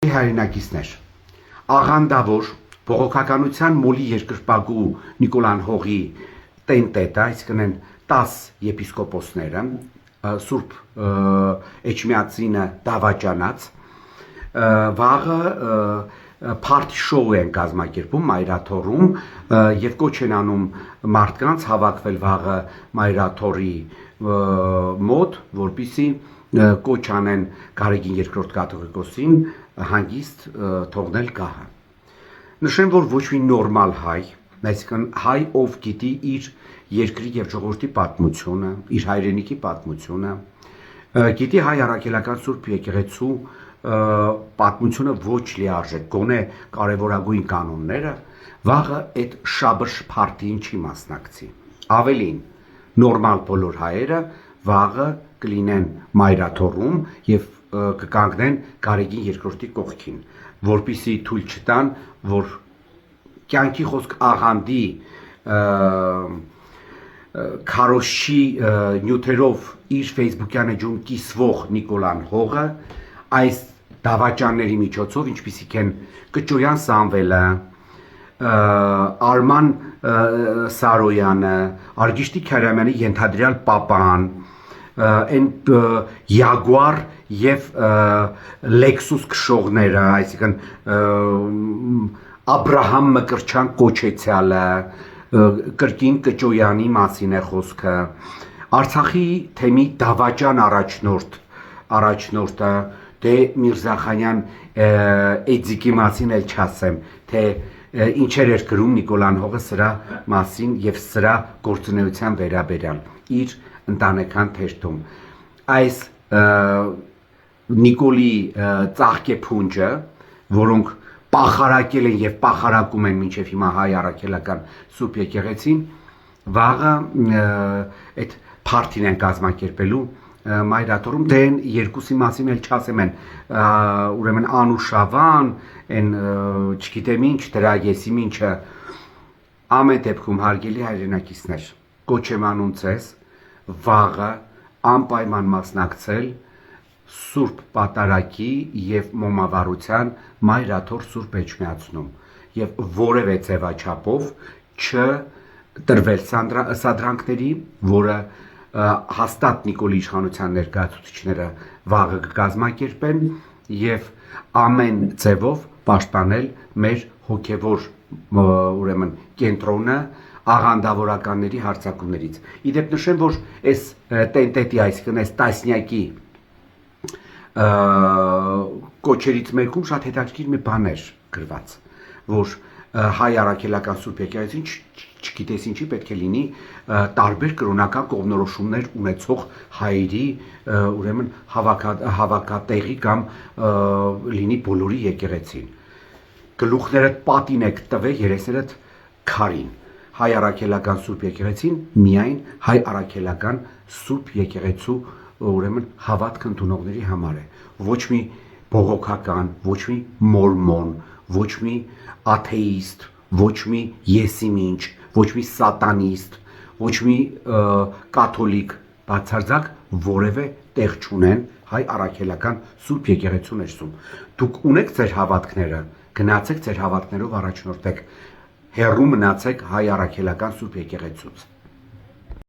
Հայրենակիցներ, աղանդավոր բողոքականության մոլի երկրպագու Նիկոլան Հողի տենտետը, այսինքն են 10 եպիսկոպոսները, Սուրբ Էջմիածինը դավաճանած, վաղը փարթի շոու են կազմակերպում Մայրաթորում եւ կոչ են անում մարդկանց հավաքվել վաղը Մայրաթորի մոտ, որպեսզի կոչ անեն Գարեգին II կաթողիկոսին հանգիստ թողնել գահը։ Նշեմ, որ ոչ մի նորմալ հայ, այսինքն հայ, ով գիտի իր երկրի եւ ժողովրդի պատմությունը, իր հայրենիքի պատմությունը, գիտի հայ առաքելական Սուրբ եկեղեցու պատմությունը ոչ լիարժեք, գոնե կարևորագույն կանոնները, վաղը այդ շաբրշ փարթին չի մասնակցի։ Ավելին, նորմալ բոլոր հայերը վաղը կլինեն Մայրաթորում եւ կկանգնեն Գարեգին II կողքին, որպեսզի թույլ չտան, որ կյանքի խոսք աղանդի քարոշչի նյութերով իր Facebook-յան էջում կիսվող Նիկոլան Հողը այս դավաճանների միջոցով, ինչպիսիք են Կճոյան Սամվելը, Արման Սարոյանը, Արգիշտի Քարամյանի ենթադրյալ պապան, այն Յագուար եւ Լեքսուս քշողները, այսինքն Աբրահամ Մկրչյան կոչեցյալը, կրկին Կճոյանի մասին է խոսքը, Արցախի թեմի դավաճան առաջնորդը, թե Միրզախանյան Էձիկի մասին էլ չասեմ, թե ինչեր էր գրում Նիկոլան Հողը սրա մասին եւ սրա գործունեության վերաբերյալ իր ընտանեկան թերթում։ Այս Նիկոլի ծաղկե փունջը, որոնք պախարակել են եւ պախարակում են մինչեւ հիմա հայ առաքելական Սուրբ եկեղեցին, վաղը այդ փարթին են կազմակերպելու Մայրաթորում, դե երկուսի մասին էլ չասեմ են, ուրեմն Անուշավան, այն չգիտեմ ինչ, դրա եսի ինչը, ամեն դեպքում հարգելի հայրենակիցներ, կոչ եմ անում ձեզ վաղը անպայման մասնակցել Սուրբ Պատարագի եւ Մոմավառության Մայրաթոր Սուրբ Էջմիածնում եւ որևէ ձևաչափով չտրվել սադրանքների, որը հաստատ Նիկոլի իշխանության ներկայացուցիչները վաղը կկազմակերպեն եւ ամեն ձևով պաշտպանել մեր հոգեվոր ուրեմն կենտրոնը աղանդավորականների հարձակումներից։ Իդեպ նշեմ, որ այս տենտետի, այսինքն այս տասնյակի կոչերից մեկում շատ հետաքրքիր մի բան էր գրված, որ հայ առաքելական Սուրբ եկեղեցին չգիտես ինչի պետք է լինի տարբեր կրոնական կողմնորոշումներ ունեցող հայերի ուրեմն հավաքատեղի կամ լինի բոլորի եկեղեցին։ Գլուխներդ պատին եք տվե, երեսներդ քարին։ Հայ առաքելական Սուրբ եկեղեցին միայն հայ առաքելական Սուրբ եկեղեցու ուրեմն հավատք ընդունողների համար է։ Ոչ մի բողոքական, ոչ մի մորմոն, ոչ մի աթեիստ, ոչ մի եսիմինչ, ոչ մի սատանիստ, ոչ մի կաթոլիկ բացարձակ որևէ տեղ չունեն հայ առաքելական Սուրբ եկեղեցու ներսում։ Դուք ունեք ձեր հավատքները, գնացեք ձեր հավատքներով առաջնորդեք, հեռու մնացեք հայ առաքելական Սուրբ եկեղեցուց։